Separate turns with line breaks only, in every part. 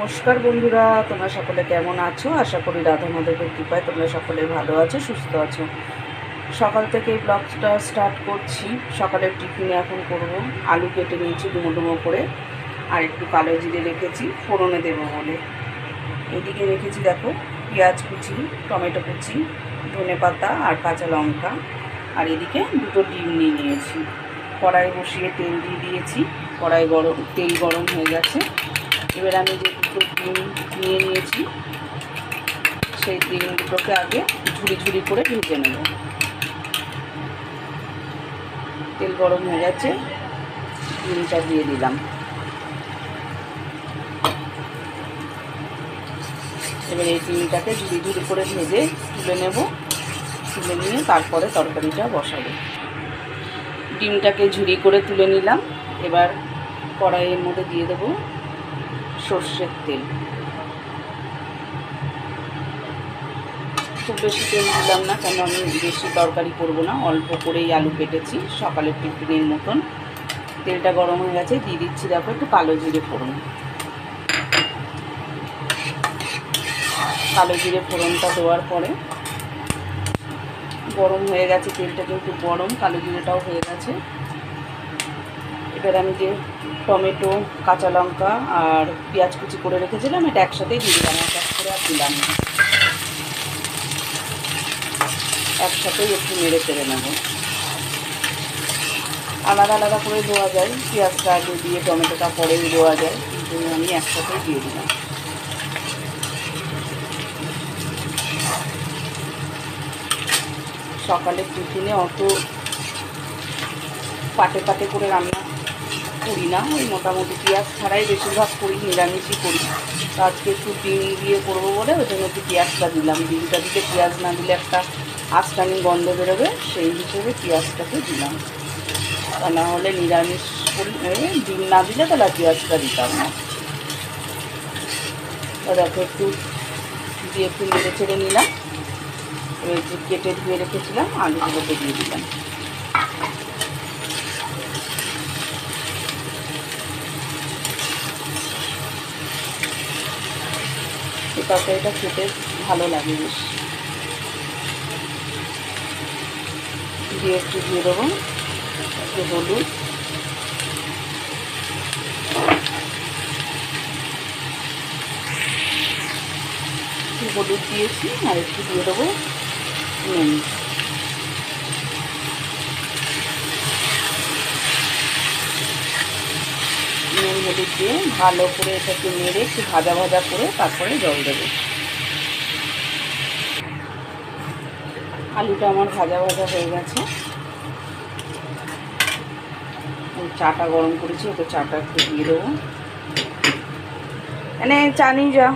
নমস্কার বন্ধুরা, তোমরা সকলে কেমন আছো? আশা করি রাধা মাধবের কৃপায় তোমরা সকলে ভালো আছো, সুস্থ আছো। সকাল থেকে এই ব্লগটা স্টার্ট করছি। সকালের টিফিনে এখন করব আলু কেটে নিয়েছি ডুমো ডুমো করে, আর একটু কালো জিরে রেখেছি ফোড়নে দেবো বলে। এদিকে রেখেছি দেখো পেঁয়াজ কুচি, টমেটো কুচি, ধনে পাতা আর কাঁচা লঙ্কা, আর এদিকে দুটো ডিম নিয়ে নিয়েছি। কড়াই বসিয়ে তেল দিয়ে দিয়েছি, তেল গরম হয়ে গেছে। এবার আমি যে দুটো ডিম নিয়ে নিয়েছি সেই ডিম দুটোকে আগে ঝুড়ি ঝুড়ি করে ভেজে নেব। তেল গরম হয়ে গেছে, ডিমটা দিয়ে দিলাম। এবার এই ডিমটাকে ঝুড়ি ঝুড়ি করে ভেজে তুলে নেব। তুলে নিয়ে তারপরে তরকারিটা বসাবো। ডিমটাকে ঝুড়ি করে তুলে নিলাম। এবার কড়াইয়ের মধ্যে দিয়ে দেবো সর্ষের তেল। খুব বেশি তেল দিলাম না, কেন আমি বেশি তরকারি করবো না, অল্প করেই আলু কেটেছি সকালের টিফিনের মতন। তেলটা গরম হয়ে গেছে, দিয়ে দিচ্ছি দেখো একটু কালো জিরে ফোড়ন। কালো জিরে ফোড়নটা দেওয়ার পরে গরম হয়ে গেছে, তেলটা কিন্তু গরম, কালো জিরেটাও হয়ে গেছে। এবার আমি যে টমেটো, কাঁচা লঙ্কা আর পেঁয়াজ কুচি করে রেখেছিলাম এটা একসাথেই দিয়ে দিলাম, এক করে আর দিলাম না, একসাথেই একটু নেড়ে চেড়ে নেব। আলাদা আলাদা করে দেওয়া যায়, পেঁয়াজটা আগে দিয়ে টমেটোটা পরেও দেওয়া যায়, কিন্তু আমি একসাথেই দিয়ে দিলাম। সকালের টিফিনে অত পাটে পাটে করে রান্না করি না, ওই মোটামুটি পেঁয়াজ ছাড়াই বেশিরভাগ করি, নিরামিষই করি। তো আজকে একটু ডিম দিয়ে করবো বলে ওই জন্য একটু পেঁয়াজটা দিলাম। ডিমটা দিলে পেঁয়াজ না দিলে একটা আঁচটানি গন্ধ বেরোবে, সেই হিসেবে পেঁয়াজটাকে দিলাম। তা না হলে নিরামিষ ডিম না দিলে তাহলে পেঁয়াজটা দিতাম না। দেখো একটু দিয়ে একটু নেড়ে ছেড়ে নিলাম। এবার যে কেটে ধুয়ে রেখেছিলাম আলুগুলোকে দিয়ে দিলাম। এই তরকারিটা খেতে ভালো লাগে বেশ। দিয়ে একটু দিয়ে দেবো একটু হলুদ, একটু হলুদ দিয়েছি, আর একটু দিয়ে দেবো নুন। নুন হলুদ দিয়ে ভালো করে এটাকে নেড়ে একটু ভাজা ভাজা করে তারপরে জল দেবো। আলুটা আমার ভাজা ভাজা হয়ে গেছে। চাটা গরম করেছি, ওকে চাটা একটু দিয়ে দেবো। মানে চা নিয়ে যা।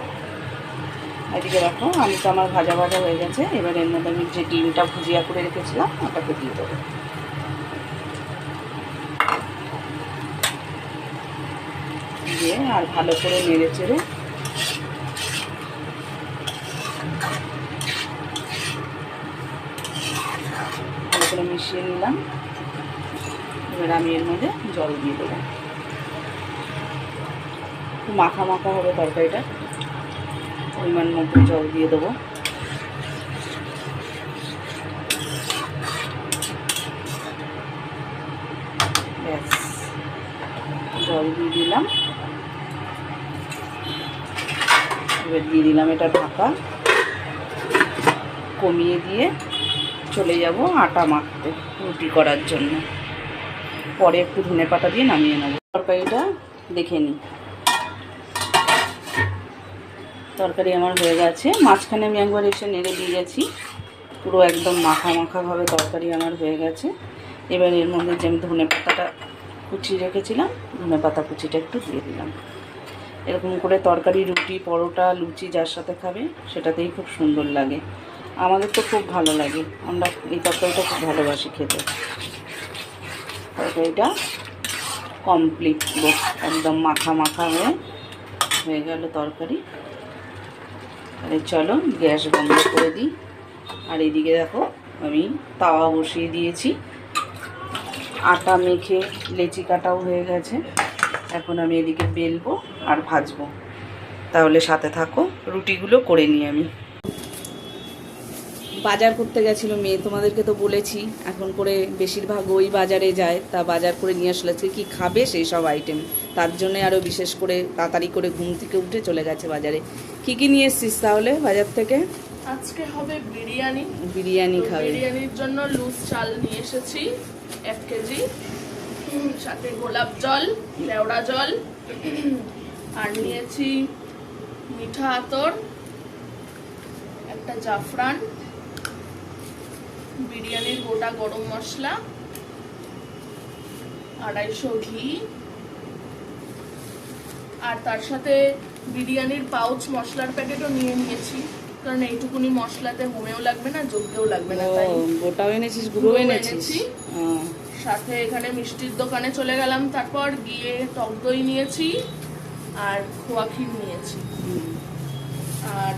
এদিকে রাখো, আলুটা আমার ভাজা ভাজা হয়ে গেছে। এবার এর মধ্যে আমি যে ডিমটা ভুজিয়া করে রেখেছিলাম ওটাকে দিয়ে দেবো। দিয়ে আর ভালো করে নেড়ে চেড়ে ভালো করে মিশিয়ে নিলাম। এবার আমি এর মধ্যে জল দিয়ে দেবো। মাখা মাখা হবে তরকারিটা, পরিমাণ মতো জল দিয়ে দেবো। ব্যাস, জল দিয়ে দিলাম। এবার দিয়ে দিলাম এটা ঢাকা, কমিয়ে দিয়ে চলে যাব আটা মাখতে রুটি করার জন্য। পরে একটু ধনে পাতা দিয়ে নামিয়ে নেব। তরকারিটা দেখে নিই। তরকারি আমার হয়ে গেছে। মাঝখানে আমি একবার এসে নেড়ে দিয়ে গেছি, পুরো একদম মাখা মাখাভাবে তরকারি আমার হয়ে গেছে। এবার এর মধ্যে যে আমি ধনে পাতাটা কুচিয়ে রেখেছিলাম, ধনে পাতা কুচিটা একটু দিয়ে দিলাম। এরকম করে তরকারি রুটি, পরোটা, লুচি যার সাথে খাবে সেটাতেই খুব সুন্দর লাগে। আমাদের তো খুব ভালো লাগে, আমরা এই তরকারিটা খুব ভালোবাসি খেতে। তরকারিটা কমপ্লিট, একদম মাখা মাখা হয়ে গেল তরকারি। তাহলে চলো গ্যাস বন্ধ করে দিই। আর এদিকে দেখো আমি তাওয়া বসিয়ে দিয়েছি, আটা মেখে লেচি কাটাও হয়ে গেছে। এখন আমি এদিকে বেলবো আর ভাজবো। তাহলে সাথে থাকো, রুটিগুলো করে নিই আমি। বাজার করতে গেছিলো মেয়ে, তোমাদেরকে তো বলেছি, এখন করে বেশিরভাগ ওই বাজারে যায়। তা বাজার করে নিয়ে আসলে আজকে কী খাবে সেই সব আইটেম, তার জন্যে আরও বিশেষ করে তাড়াতাড়ি করে ঘুম থেকে উঠে চলে গেছে বাজারে। কী কী নিয়ে এসছিস তাহলে বাজার থেকে?
আজকে হবে বিরিয়ানি।
বিরিয়ানি খাবে?
বিরিয়ানির জন্য লুজ চাল নিয়ে এসেছি 1 কেজি, সাথে গোলাপ জল, কেওড়া জল, আর নিয়েছি মিঠা আতর, একটা জাফরান, বিরিয়ানির গোটা গরম মশলা, 250 ঘি, আর তার সাথে বিরিয়ানির পাউচ মশলার প্যাকেটও নিয়ে নিয়েছি, কারণ এইটুকুনি মশলাতে হোমেও লাগবে না, যোগ্যও লাগবে না, তাই
গোটাও এনেছিস, গুঁড়ো এনেছিস?
সাথে এখানে মিষ্টির দোকানে চলে গেলাম, তারপর গিয়ে টক দই নিয়েছি আর খোয়া ক্ষীর নিয়েছি, আর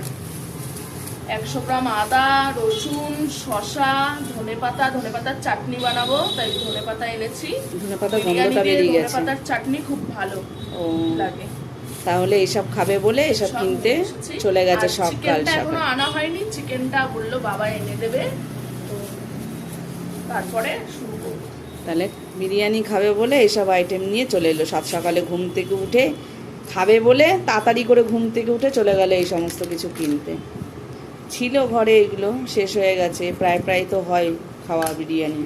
100 গ্রাম আদা, রসুন, শসা, ধনেপাতার চাটনি বানাবো, তাই ধনেপাতা এনেছি। ধনেপাতার চাটনি খুব ভালো লাগে।
তাহলে এসব খাবে বলে এসব কিনতে চলে গেছে সকাল সকাল।
এখনো আনা হয়নি, চিকেনটা বললো বাবা এনে দেবে, তারপরে শুরু করবো।
তাহলে বিরিয়ানি খাবে বলে এসব আইটেম নিয়ে চলে এলো, সাত সকালে ঘুম থেকে উঠে খাবে বলে তাড়াতাড়ি করে ঘুম থেকে উঠে চলে গেল এই সমস্ত কিছু কিনতে। ছিল ঘরে, এগুলো শেষ হয়ে গেছে, প্রায় তো হয় খাওয়া বিরিয়ানি,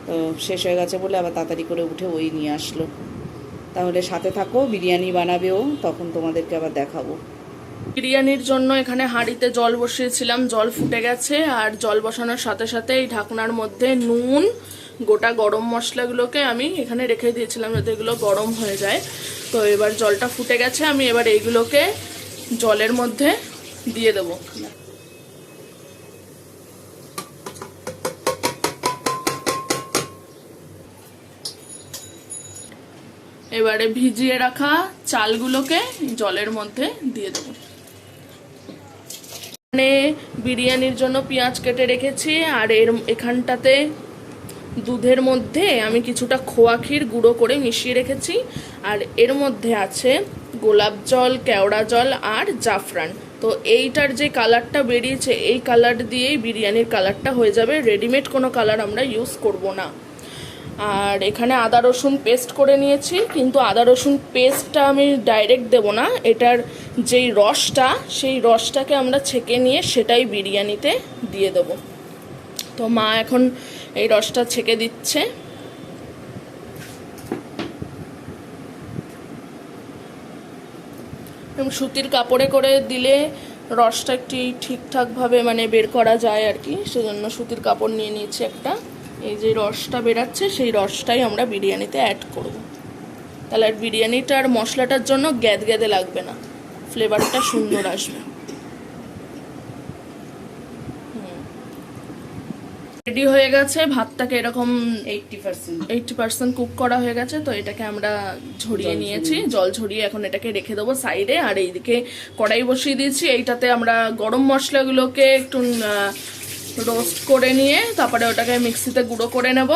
তো শেষ হয়ে গেছে বলে আবার তাড়াতাড়ি করে উঠে ওই নিয়ে আসলো। তাহলে সাথে থাকো, বিরিয়ানি বানাবেও, তখন তোমাদেরকে আবার দেখাবো।
বিরিয়ানির জন্য এখানে হাঁড়িতে জল বসিয়েছিলাম, জল ফুটে গেছে, আর জল বসানোর সাথে সাথে এই ঢাকনার মধ্যে নুন, গোটা গরম মশলাগুলোকে আমি এখানে রেখে দিয়েছিলাম যাতে এগুলো গরম হয়ে যায়। তো এবার জলটা ফুটে গেছে, আমি এবার এইগুলোকে জলের মধ্যে দিয়ে দেবো। এবারে ভিজিয়ে রাখা চালগুলোকে জলের মধ্যে দিয়ে দেবো। এখানে বিরিয়ানির জন্য পেঁয়াজ কেটে রেখেছি, আর এখানটাতে দুধের মধ্যে আমি কিছুটা খোয়া ক্ষীর গুঁড়ো করে মিশিয়ে রেখেছি, আর এর মধ্যে আছে গোলাপ জল, কেওড়া জল আর জাফরান। তো এইটার যে কালারটা বেরিয়েছে, এই কালার দিয়েই বিরিয়ানির কালারটা হয়ে যাবে, রেডিমেড কোনো কালার আমরা ইউজ করব না। আর এখানে আদা রসুন পেস্ট করে নিয়েছি, কিন্তু আদা রসুন পেস্টটা আমি ডাইরেক্ট দেব না, এটার যেই রসটা, সেই রসটাকে আমরা ছেঁকে নিয়ে সেটাই বিরিয়ানিতে দিয়ে দেব। তো মা এখন এই রসটা ছেঁকে দিচ্ছে। সুতির কাপড়ে করে দিলে রসটা একটু ঠিকঠাকভাবে মানে বের করা যায় আর কি, সেজন্য সুতির কাপড় নিয়ে নিয়েছি একটা। এই যে রসটা বেরাচ্ছে, সেই রসটাই আমরা বিরিয়ানিতে অ্যাড করব। তাহলে আর বিরিয়ানিটার মশলাটার জন্য গ্যাদগ্যাদে লাগবে না, ফ্লেভারটা সুন্দর আসবে। রেডি হয়ে গেছে, ভাতটাকে এরকম 80% কুক করা হয়ে গেছে। তো এটাকে আমরা ঝরিয়ে নিয়েছি, জল ঝরিয়ে এখন এটাকে রেখে দেবো সাইডে। আর এইদিকে কড়াই বসিয়ে দিয়েছি, এইটাতে আমরা গরম মশলাগুলোকে একটু রোস্ট করে নিয়ে তারপরে ওটাকে মিক্সিতে গুঁড়ো করে নেব।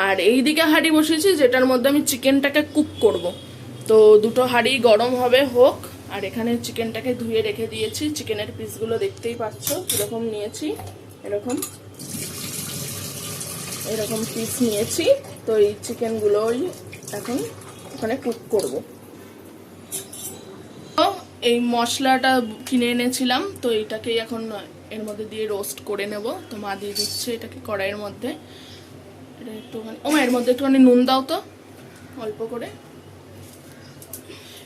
আর এইদিকে হাঁড়ি বসিয়েছি যেটার মধ্যে আমি চিকেনটাকে কুক করব। তো দুটো হাঁড়ি গরম হবে, হোক। আর এখানে চিকেনটাকে ধুয়ে রেখে দিয়েছি, চিকেনের পিসগুলো দেখতেই পাচ্ছ কিরকম নিয়েছি, এরকম পিস নিয়েছি। তো এই চিকেনগুলোই এখন ওখানে কুক করব। তো এই মশলাটা কিনে এনেছিলাম, তো এইটাকেই এখন এর মধ্যে দিয়ে রোস্ট করে নেব। তো মা দিয়ে দিচ্ছে এটাকে কড়াইয়ের মধ্যে। এটা একটুখানি, এর মধ্যে একটুখানি নুন দাও তো, অল্প করে।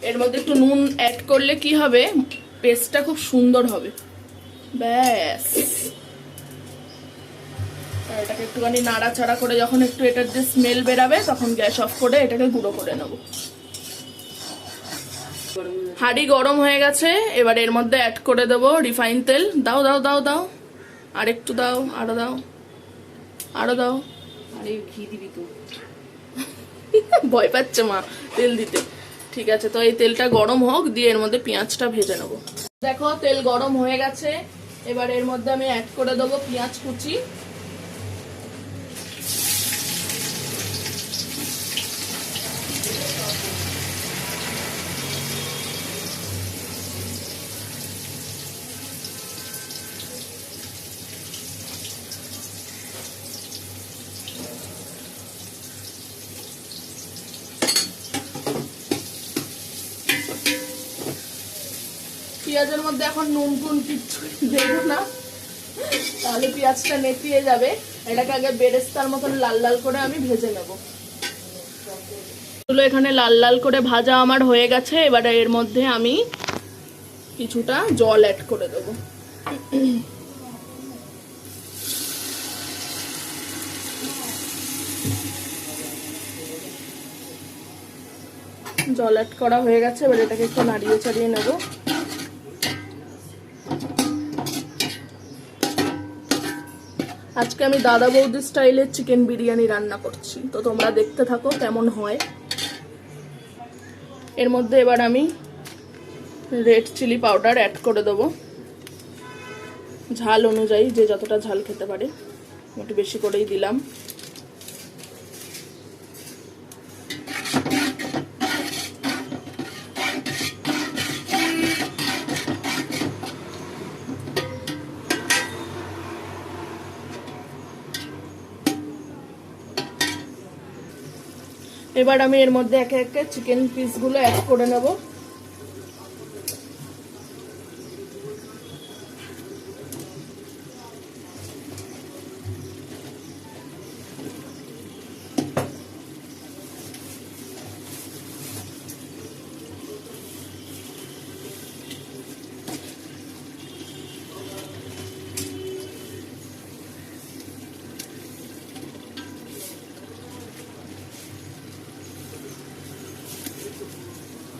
এর মধ্যে একটু নুন অ্যাড করলে কি হবে, পেস্টটা খুব সুন্দর হবে। ব্যাস, এটাকে একটুখানি নাড়াচাড়া করে যখন একটু এটার যে স্মেল বেরাবে, তখন গ্যাস অফ করে এটাকে গুঁড়ো করে নেব। হাঁড়ি গরম হয়ে গেছে, এবার এর মধ্যে অ্যাড করে দেবো রিফাইন তেল। দাও দাও দাও দাও, আর একটু দাও, আরো দাও, আরো দাও।
আরে ঘি দিবি তো?
ভয় পাচ্ছে মা তেল দিতে। ঠিক আছে, তো এই তেলটা গরম হোক, দিয়ে এর মধ্যে পেঁয়াজটা ভেজে নেব। দেখো তেল গরম হয়ে গেছে, এবার এর মধ্যে আমি অ্যাড করে দেবো পেঁয়াজ কুচি। পেঁয়াজের মধ্যে এখন নুন টুন কিচ্ছু দেবো না, তাহলে পেঁয়াজটা নেতিয়ে যাবে। এটাকে আগে বেরেস্তার মতন লাল লাল করে আমি ভেজে নেব। এখানে লাল লাল করে ভাজা আমার হয়ে গেছে। এবারে এর মধ্যে আমি কিছুটা জল অ্যাড করে দেবো। জল অ্যাড করা হয়ে গেছে, এবার এটাকে একটু নাড়িয়ে চাড়িয়ে নেব। আজকে আমি দাদা বৌদি স্টাইলের চিকেন বিরিয়ানি রান্না করছি, তো তোমরা দেখতে থাকো কেমন হয়। এর মধ্যে এবার আমি রেড চিলি পাউডার অ্যাড করে দেবো, ঝাল অনুযায়ী, যে যতটা ঝাল খেতে পারে। একটু বেশি করেই দিলাম। এবার আমি এর মধ্যে একে একে চিকেন পিসগুলো অ্যাড করে নেব।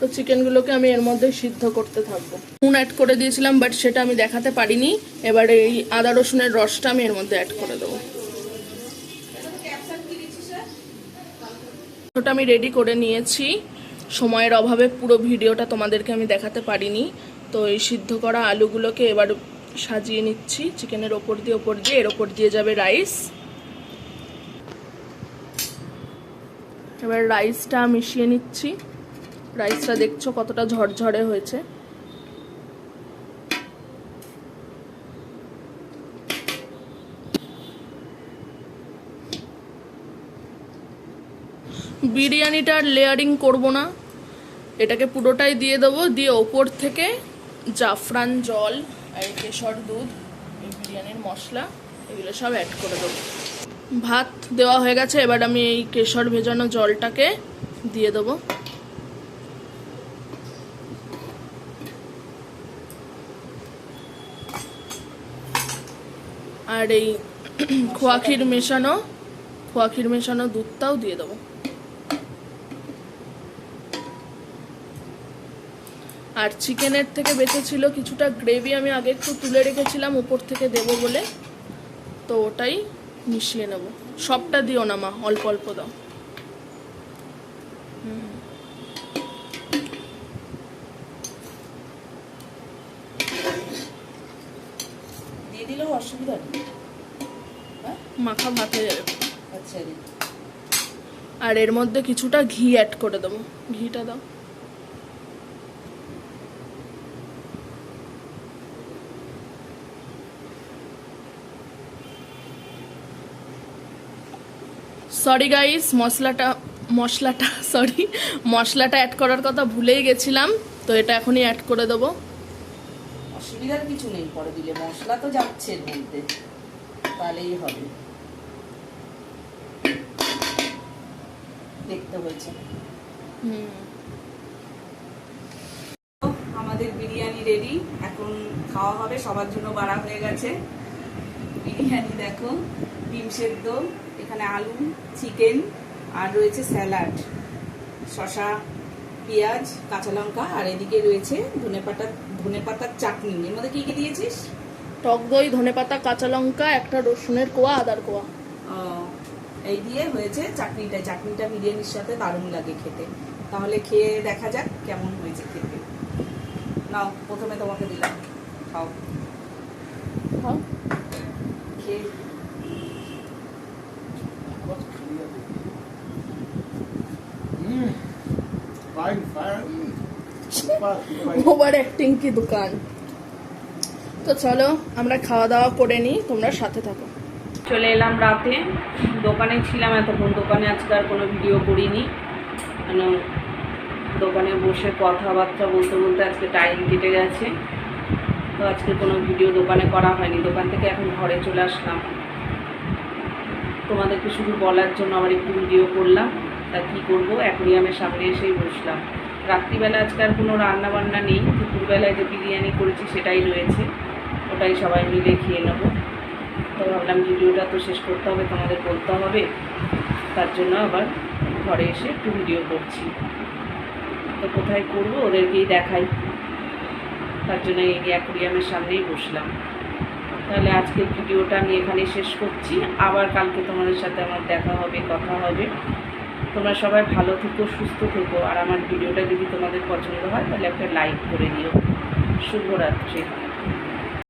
তো চিকেনগুলোকে আমি এর মধ্যে সিদ্ধ করতে থাকবো। নুন অ্যাড করে দিয়েছিলাম, বাট সেটা আমি দেখাতে পারিনি। এবারে এই আদা রসুনের রসটা আমি এর মধ্যে অ্যাড করে দেবো। ওটা আমি রেডি করে নিয়েছি। সময়ের অভাবে পুরো ভিডিওটা তোমাদেরকে আমি দেখাতে পারিনি। তো এই সিদ্ধ করা আলুগুলোকে এবার সাজিয়ে নিচ্ছি চিকেনের ওপর দিয়ে এর ওপর দিয়ে যাবে রাইস। এবার রাইসটা মিশিয়ে নিচ্ছি। রাইসটা দেখছো কতটা ঝরঝরে হয়েছে। বিরিয়ানিটার লেয়ারিং করব না, এটাকে পুরোটাই দিয়ে দেবো। দিয়ে ওপর থেকে জাফরান জল আর কেশর দুধ, এই বিরিয়ানির মশলা, এগুলো সব অ্যাড করে দেবো। ভাত দেওয়া হয়ে গেছে, এবার আমি এই কেশর ভেজানো জলটাকে দিয়ে দেবো। আর এই খোয়া ক্ষীর মেশানো দুধটাও দিয়ে দেবো। আর চিকেনের থেকে বেঁচেছিল কিছুটা গ্রেভি, আমি আগে একটু তুলে রেখেছিলাম উপর থেকে দেবো বলে, তো ওটাই মিশিয়ে নেব। সবটা দিও না মা, অল্প অল্প দাও।
দিয়ে দিলেও অসুবিধা নেই,
মাখা ভাত হয়ে যাবে।
আচ্ছা,
আর এর মধ্যে কিছুটা ঘি অ্যাড করে দেবো। ঘিটা দাও। সরি গাইস, মশলাটা অ্যাড করার কথা ভুলেই গেছিলাম, তো এটা এখনই অ্যাড করে দেবো।
অসুবিধার কিছু নেই, পরে দিলে মশলা তো যাচ্ছে এর মধ্যে, তাহলেই হবে। দেখতে হয়েছে। আমাদের বিরিয়ানি রেডি, এখন খাওয়া হবে। সবার জন্য বাড়া হয়ে গেছে বিরিয়ানি। দেখো, ডিম সেদ্ধ, এখানে আলু, চিকেন, আর রয়েছে স্যালাড, শসা, পেঁয়াজ, কাঁচা লঙ্কা, আর এদিকে রয়েছে ধনেপাতার চাটনি। এর মধ্যে কি কি দিয়েছিস?
টক দই, ধনেপাতা, কাঁচা লঙ্কা, একটা রসুনের কোয়া, আদার কোয়া।
এই দিয়ে হয়েছে চাটনিটা। চাটনিটা বিরিয়ানির সাথে দারুণ লাগে খেতে। তাহলে খেয়ে দেখা যাক কেমন হয়েছে খেতে। নাও, প্রথমে তোমাকে দিলাম, খাও। খেয়ে
ওভার অ্যাক্টিং কি দোকান। তো চলো আমরা খাওয়া দাওয়া করে নিই, তোমরা সাথে থাকো।
চলে এলাম রাতে, দোকানে ছিলাম এতক্ষণ। দোকানে আজকে আর কোনো ভিডিও করিনি, কেন দোকানে বসে কথাবার্তা বলতে বলতে আজকে টাইম কেটে গেছে। তো আজকে কোনো ভিডিও দোকানে করা হয়নি, দোকান থেকে এখন ঘরে চলে আসলাম। তোমাদেরকে শুধু বলার জন্য আবার একটু ভিডিও করলাম। তা কী করবো, অ্যাকোরিয়ামের সামনে এসেই বসলাম। রাত্রিবেলা আজকে আর কোনো রান্না বান্না নেই, দুপুরবেলায় যে বিরিয়ানি করেছি সেটাই রয়েছে, ওটাই সবাই মিলে খেয়ে নেবো। তো ভাবলাম ভিডিওটা তো শেষ করতে হবে, তোমাদের বলতে হবে, তার জন্য আবার ঘরে এসে একটু ভিডিও করছি। তো কোথায় করবো ওদেরকেই দেখাই, তার জন্য এই অ্যাকোরিয়ামের সামনেই বসলাম। তাহলে আজকের ভিডিওটা আমি এখানে শেষ করছি, আবার কালকে তোমাদের সাথে আমার দেখা হবে, কথা হবে। তোমরা সবাই ভালো থেকো, সুস্থ থেকো, আর আমার ভিডিওটা যদি তোমাদের পছন্দ হয় তাহলে একটা লাইক করে দিও। শুভরাত্রি।